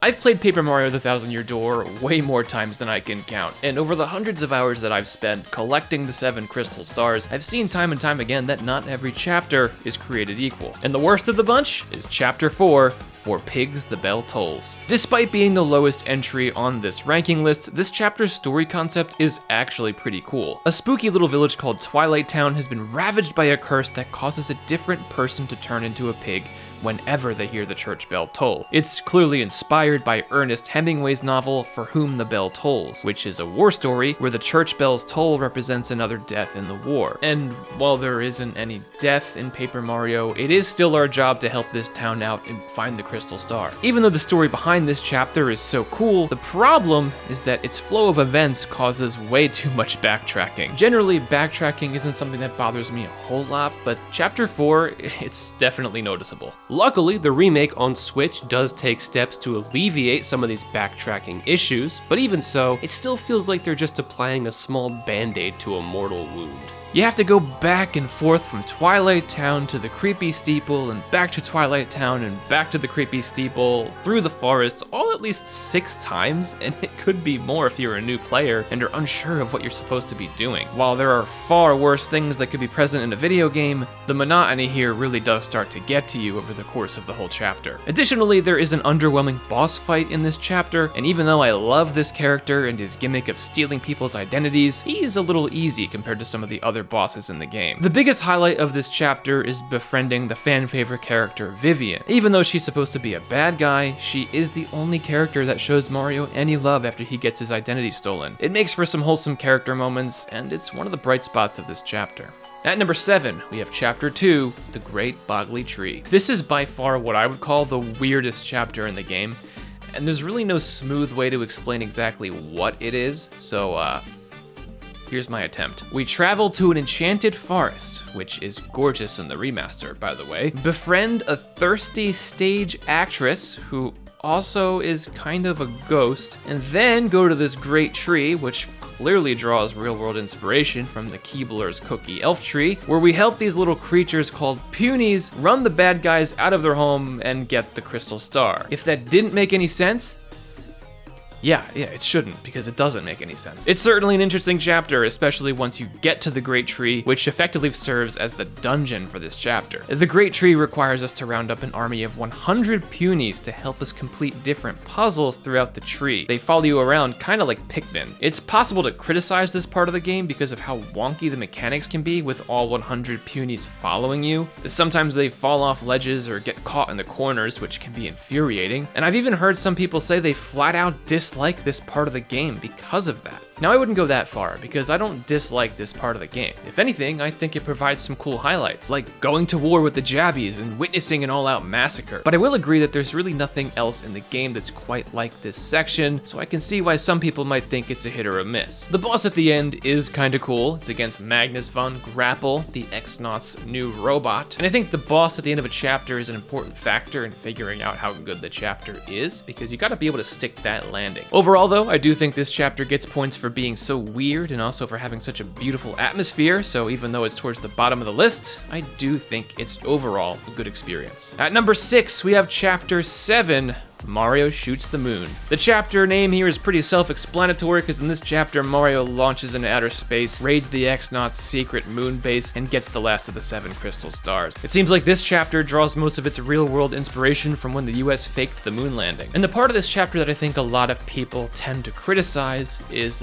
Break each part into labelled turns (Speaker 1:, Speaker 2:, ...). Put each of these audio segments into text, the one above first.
Speaker 1: I've played Paper Mario The Thousand Year Door way more times than I can count, and over the hundreds of hours that I've spent collecting the 7 crystal stars, I've seen time and time again that not every chapter is created equal. And the worst of the bunch is Chapter 4, For Pigs the Bell Tolls. Despite being the lowest entry on this ranking list, this chapter's story concept is actually pretty cool. A spooky little village called Twilight Town has been ravaged by a curse that causes a different person to turn into a pig whenever they hear the church bell toll. It's clearly inspired by Ernest Hemingway's novel For Whom the Bell Tolls, which is a war story where the church bell's toll represents another death in the war. And while there isn't any death in Paper Mario, it is still our job to help this town out and find the crystal star. Even though the story behind this chapter is so cool, the problem is that its flow of events causes way too much backtracking. Generally, backtracking isn't something that bothers me a whole lot, but Chapter 4, it's definitely noticeable.
Speaker 2: Luckily, the remake on Switch does take steps to alleviate some of these backtracking issues, but even so, it still feels like they're just applying a small band-aid to a mortal wound.
Speaker 1: You have to go back and forth from Twilight Town to the creepy steeple, and back to Twilight Town, and back to the creepy steeple, through the forest, all at least 6 times, and it could be more if you're a new player and are unsure of what you're supposed to be doing. While there are far worse things that could be present in a video game, the monotony here really does start to get to you over the course of the whole chapter. Additionally, there is an underwhelming boss fight in this chapter, and even though I love this character and his gimmick of stealing people's identities, he's a little easy compared to some of the other bosses in the game. The biggest highlight of this chapter is befriending the fan favorite character Vivian. Even though she's supposed to be a bad guy, she is the only character that shows Mario any love after he gets his identity stolen. It makes for some wholesome character moments, and it's one of the bright spots of this chapter. At number 7, we have Chapter 2, The Great Boggly Tree. This is by far what I would call the weirdest chapter in the game, and there's really no smooth way to explain exactly what it is, so here's my attempt. We travel to an enchanted forest, which is gorgeous in the remaster, by the way. Befriend a thirsty stage actress who also is kind of a ghost, and then go to this great tree, which clearly draws real-world inspiration from the Keebler's Cookie Elf Tree, where we help these little creatures called Punies run the bad guys out of their home and get the crystal star. If that didn't make any sense, Yeah, it shouldn't, because it doesn't make any sense. It's certainly an interesting chapter, especially once you get to the Great Tree, which effectively serves as the dungeon for this chapter. The Great Tree requires us to round up an army of 100 Punies to help us complete different puzzles throughout the tree. They follow you around kind of like Pikmin. It's possible to criticize this part of the game because of how wonky the mechanics can be with all 100 Punies following you. Sometimes they fall off ledges or get caught in the corners, which can be infuriating. And I've even heard some people say they flat out dislike this part of the game because of that. Now, I wouldn't go that far, because I don't dislike this part of the game. If anything, I think it provides some cool highlights, like going to war with the Jabbies and witnessing an all-out massacre. But I will agree that there's really nothing else in the game that's quite like this section, so I can see why some people might think it's a hit or a miss. The boss at the end is kinda cool. It's against Magnus von Grapple, the X-Naut's new robot. And I think the boss at the end of a chapter is an important factor in figuring out how good the chapter is, because you gotta be able to stick that landing. Overall though, I do think this chapter gets points for being so weird and also for having such a beautiful atmosphere, so even though it's towards the bottom of the list, I do think it's overall a good experience. At number 6, we have Chapter 7, Mario Shoots the Moon. The chapter name here is pretty self-explanatory, because in this chapter, Mario launches into outer space, raids the X-Naut's secret moon base, and gets the last of the 7 crystal stars. It seems like this chapter draws most of its real-world inspiration from when the US faked the moon landing. And the part of this chapter that I think a lot of people tend to criticize is,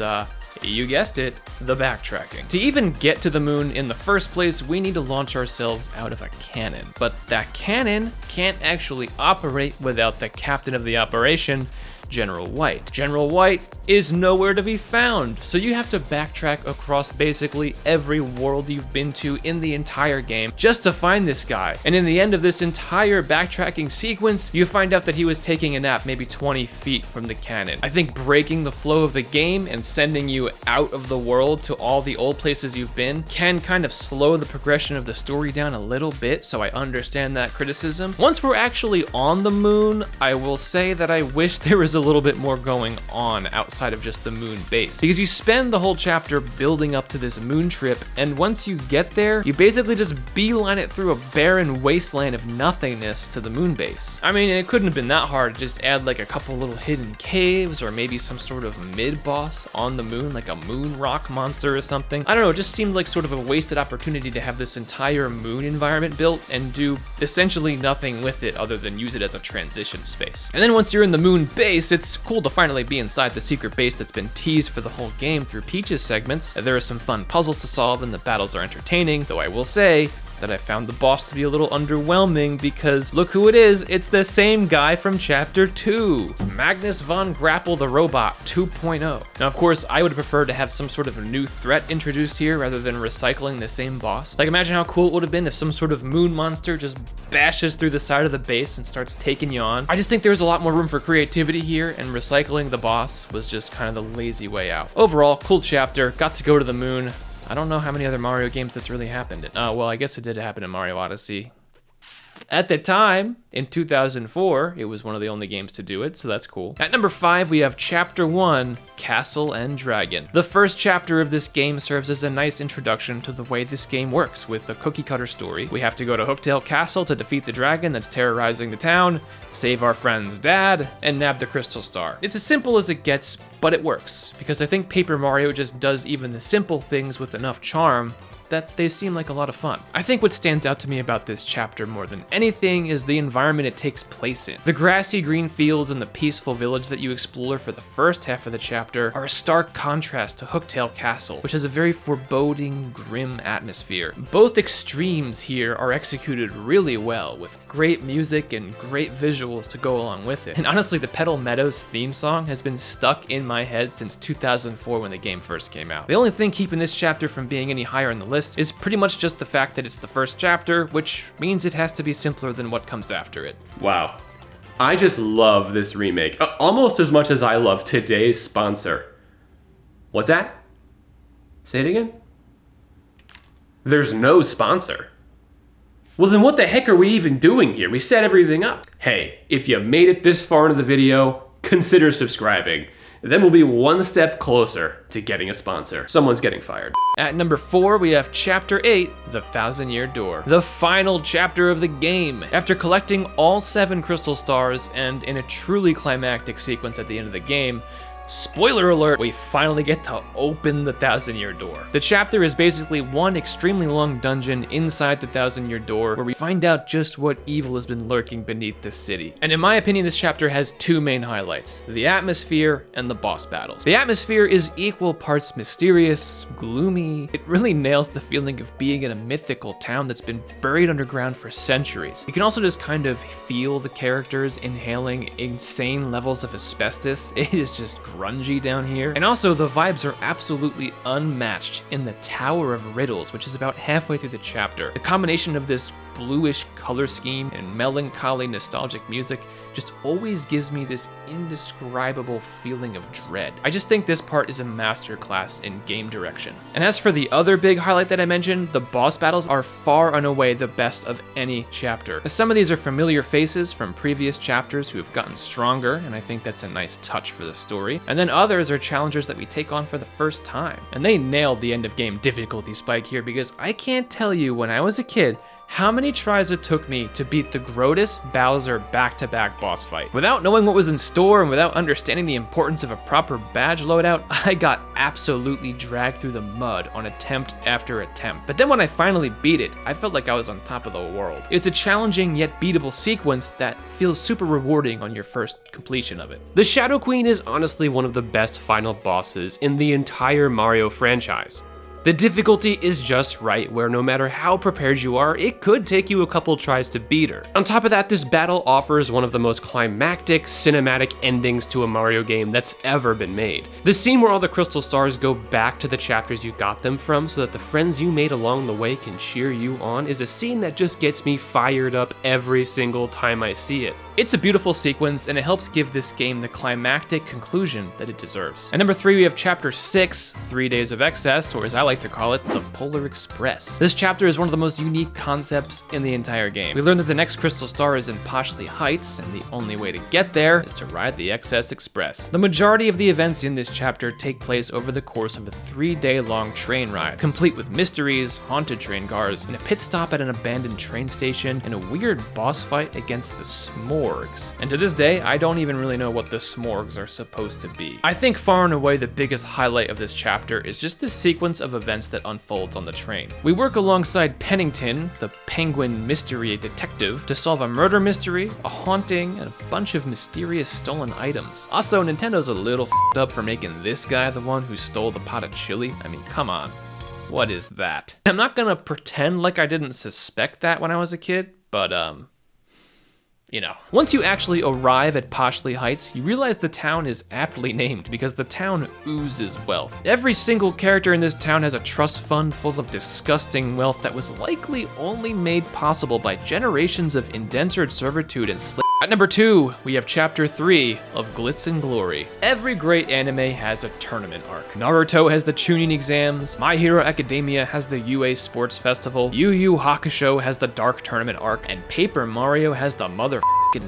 Speaker 1: you guessed it, the backtracking. To even get to the moon in the first place, we need to launch ourselves out of a cannon. But that cannon can't actually operate without the captain of the operation, General White. General White is nowhere to be found, so you have to backtrack across basically every world you've been to in the entire game just to find this guy. And in the end of this entire backtracking sequence, you find out that he was taking a nap maybe 20 feet from the cannon. I think breaking the flow of the game and sending you out of the world to all the old places you've been can kind of slow the progression of the story down a little bit, so I understand that criticism. Once we're actually on the moon, I will say that I wish there was a little bit more going on outside of just the moon base. Because you spend the whole chapter building up to this moon trip, and once you get there, you basically just beeline it through a barren wasteland of nothingness to the moon base. I mean, it couldn't have been that hard to just add like a couple little hidden caves, or maybe some sort of mid-boss on the moon, like a moon rock monster or something. I don't know, it just seemed like sort of a wasted opportunity to have this entire moon environment built and do essentially nothing with it other than use it as a transition space. And then once you're in the moon base, it's cool to finally be inside the secret base that's been teased for the whole game through Peach's segments. There are some fun puzzles to solve and the battles are entertaining, though I will say that I found the boss to be a little underwhelming because look who it is, it's the same guy from Chapter 2. It's Magnus von Grapple the Robot 2.0. Now of course, I would prefer to have some sort of a new threat introduced here rather than recycling the same boss. Like imagine how cool it would have been if some sort of moon monster just bashes through the side of the base and starts taking you on. I just think there's a lot more room for creativity here, and recycling the boss was just kind of the lazy way out. Overall, cool chapter, got to go to the moon. I don't know how many other Mario games that's really happened. Well, I guess it did happen in Mario Odyssey. At the time, in 2004, it was one of the only games to do it, so that's cool. At number 5, we have Chapter 1, Castle and Dragon. The first chapter of this game serves as a nice introduction to the way this game works with a cookie-cutter story. We have to go to Hooktail Castle to defeat the dragon that's terrorizing the town, save our friend's dad, and nab the Crystal Star. It's as simple as it gets, but it works, because I think Paper Mario just does even the simple things with enough charm that they seem like a lot of fun. I think what stands out to me about this chapter more than anything is the environment it takes place in. The grassy green fields and the peaceful village that you explore for the first half of the chapter are a stark contrast to Hooktail Castle, which has a very foreboding, grim atmosphere. Both extremes here are executed really well, with great music and great visuals to go along with it. And honestly, the Petal Meadows theme song has been stuck in my head since 2004 when the game first came out. The only thing keeping this chapter from being any higher in the list is pretty much just the fact that it's the first chapter, which means it has to be simpler than what comes after it.
Speaker 2: Wow. I just love this remake, almost as much as I love today's sponsor. What's that? Say it again? There's no sponsor. Well then what the heck are we even doing here? We set everything up. Hey, if you made it this far into the video, consider subscribing. Then we'll be one step closer to getting a sponsor. Someone's getting fired.
Speaker 1: At number 4, we have Chapter 8, The Thousand-Year Door, the final chapter of the game. After collecting all 7 Crystal Stars and in a truly climactic sequence at the end of the game, spoiler alert, we finally get to open the Thousand-Year Door. The chapter is basically one extremely long dungeon inside the Thousand-Year Door where we find out just what evil has been lurking beneath this city. And in my opinion, this chapter has 2 main highlights: the atmosphere and the boss battles. The atmosphere is equal parts mysterious, gloomy. It really nails the feeling of being in a mythical town that's been buried underground for centuries. You can also just kind of feel the characters inhaling insane levels of asbestos. It is just grungy down here. And also the vibes are absolutely unmatched in the Tower of Riddles, which is about halfway through the chapter. The combination of this bluish color scheme and melancholy nostalgic music just always gives me this indescribable feeling of dread. I just think this part is a masterclass in game direction. And as for the other big highlight that I mentioned, the boss battles are far and away the best of any chapter. Some of these are familiar faces from previous chapters who have gotten stronger, and I think that's a nice touch for the story. And then others are challengers that we take on for the first time. And they nailed the end of game difficulty spike here, because I can't tell you when I was a kid how many tries it took me to beat the Grodus Bowser back-to-back boss fight. Without knowing what was in store and without understanding the importance of a proper badge loadout, I got absolutely dragged through the mud on attempt after attempt. But then when I finally beat it, I felt like I was on top of the world. It's a challenging yet beatable sequence that feels super rewarding on your first completion of it.
Speaker 2: The Shadow Queen is honestly one of the best final bosses in the entire Mario franchise. The difficulty is just right, where no matter how prepared you are, it could take you a couple tries to beat her. On top of that, this battle offers one of the most climactic, cinematic endings to a Mario game that's ever been made. The scene where all the Crystal Stars go back to the chapters you got them from so that the friends you made along the way can cheer you on is a scene that just gets me fired up every single time I see it.
Speaker 1: It's a beautiful sequence, and it helps give this game the climactic conclusion that it deserves. At number 3, we have Chapter 6, 3 Days of Excess, or as I like to call it, the Polar Express. This chapter is one of the most unique concepts in the entire game. We learn that the next crystal star is in Poshley Heights, and the only way to get there is to ride the Excess Express. The majority of the events in this chapter take place over the course of a 3-day-long train ride, complete with mysteries, haunted train cars, and a pit stop at an abandoned train station, and a weird boss fight against the Smorgs. And to this day, I don't even really know what the Smorgs are supposed to be. I think far and away the biggest highlight of this chapter is just the sequence of events that unfolds on the train. We work alongside Pennington, the penguin mystery detective, to solve a murder mystery, a haunting, and a bunch of mysterious stolen items. Also, Nintendo's a little f***ed up for making this guy the one who stole the pot of chili. I mean, come on. What is that? I'm not gonna pretend like I didn't suspect that when I was a kid, but you know. Once you actually arrive at Poshley Heights, you realize the town is aptly named because the town oozes wealth. Every single character in this town has a trust fund full of disgusting wealth that was likely only made possible by generations of indentured servitude and slavery. At number 2, we have Chapter 3 of Glitz and Glory. Every great anime has a tournament arc. Naruto has the Chunin exams, My Hero Academia has the UA Sports Festival, Yu Yu Hakusho has the Dark Tournament arc, and Paper Mario has the motherfucking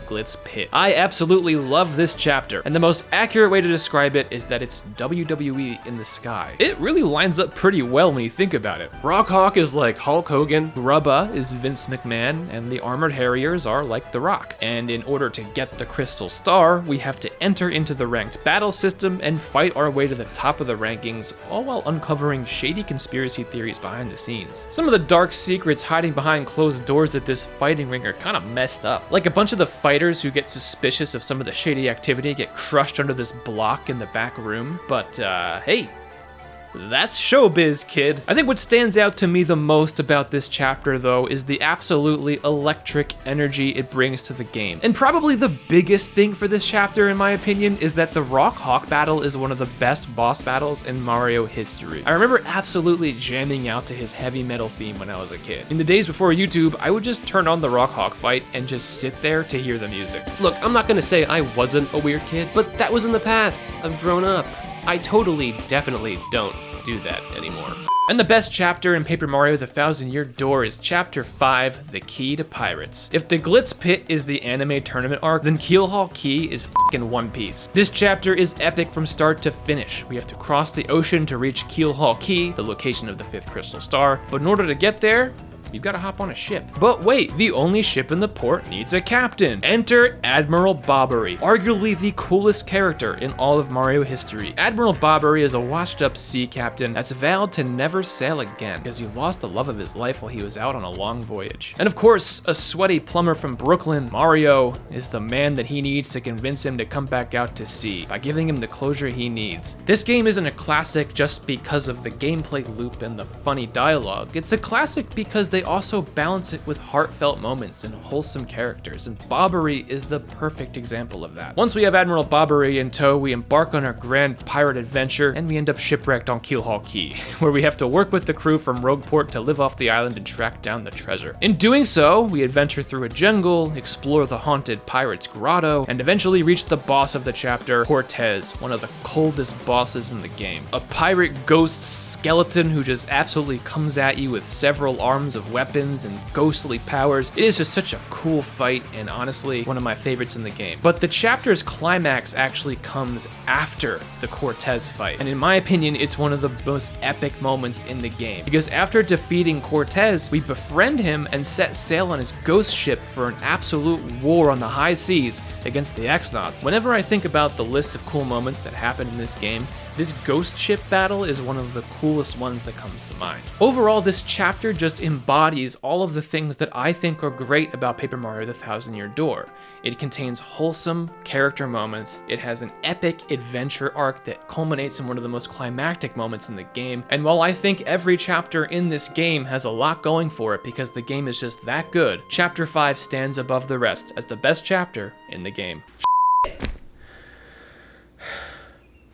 Speaker 1: Glitz Pit. I absolutely love this chapter, and the most accurate way to describe it is that it's WWE in the sky. It really lines up pretty well when you think about it.
Speaker 2: Rock Hawk is like Hulk Hogan.
Speaker 1: Grubba is Vince McMahon, and the Armored Harriers are like The Rock. And in order to get the Crystal Star, we have to enter into the ranked battle system and fight our way to the top of the rankings, all while uncovering shady conspiracy theories behind the scenes. Some of the dark secrets hiding behind closed doors at this fighting ring are kind of messed up. Like a bunch of the fighters who get suspicious of some of the shady activity get crushed under this block in the back room, but hey, that's showbiz, kid. I think what stands out to me the most about this chapter, though, is the absolutely electric energy it brings to the game. And probably the biggest thing for this chapter, in my opinion, is that the Rock Hawk battle is one of the best boss battles in Mario history. I remember absolutely jamming out to his heavy metal theme when I was a kid. In the days before YouTube, I would just turn on the Rock Hawk fight and just sit there to hear the music.
Speaker 2: Look, I'm not gonna say I wasn't a weird kid, but that was in the past. I've grown up. I totally, definitely don't do that anymore.
Speaker 1: And the best chapter in Paper Mario The 1,000-Year Door is Chapter 5, The Key to Pirates. If the Glitz Pit is the anime tournament arc, then Keelhaul Key is f***ing One Piece. This chapter is epic from start to finish. We have to cross the ocean to reach Keelhaul Key, the location of the 5th crystal star, but in order to get there, you've got to hop on a ship. But wait, the only ship in the port needs a captain. Enter Admiral Bobbery, arguably the coolest character in all of Mario history. Admiral Bobbery is a washed-up sea captain that's vowed to never sail again because he lost the love of his life while he was out on a long voyage. And of course, a sweaty plumber from Brooklyn, Mario, is the man that he needs to convince him to come back out to sea by giving him the closure he needs. This game isn't a classic just because of the gameplay loop and the funny dialogue. It's a classic because they also balance it with heartfelt moments and wholesome characters, and Bobbery is the perfect example of that. Once we have Admiral Bobbery in tow, we embark on our grand pirate adventure, and we end up shipwrecked on Keelhaul Key, where we have to work with the crew from Rogueport to live off the island and track down the treasure. In doing so, we adventure through a jungle, explore the haunted pirate's grotto, and eventually reach the boss of the chapter, Cortez, one of the coldest bosses in the game. A pirate ghost skeleton who just absolutely comes at you with several arms of weapons and ghostly powers. It is just such a cool fight, and honestly, one of my favorites in the game. But the chapter's climax actually comes after the Cortez fight, and in my opinion, it's one of the most epic moments in the game. Because after defeating Cortez, we befriend him and set sail on his ghost ship for an absolute war on the high seas against the Exnauts. Whenever I think about the list of cool moments that happened in this game, this ghost ship battle is one of the coolest ones that comes to mind. Overall, this chapter just embodies all of the things that I think are great about Paper Mario The 1,000-Year Door. It contains wholesome character moments, it has an epic adventure arc that culminates in one of the most climactic moments in the game, and while I think every chapter in this game has a lot going for it because the game is just that good, Chapter 5 stands above the rest as the best chapter in the game.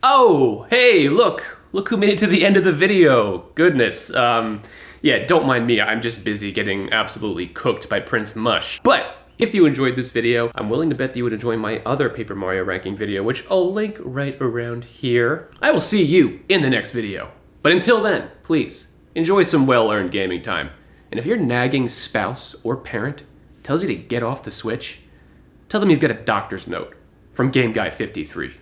Speaker 2: Oh, hey, look who made it to the end of the video. Goodness. Yeah, don't mind me. I'm just busy getting absolutely cooked by Prince Mush. But If you enjoyed this video, I'm willing to bet that you would enjoy my other Paper Mario ranking video, which I'll link right around here. I will see you in the next video. But until then, please, enjoy some well-earned gaming time. And if your nagging spouse or parent tells you to get off the Switch, tell them you've got a doctor's note from Game Guy 53.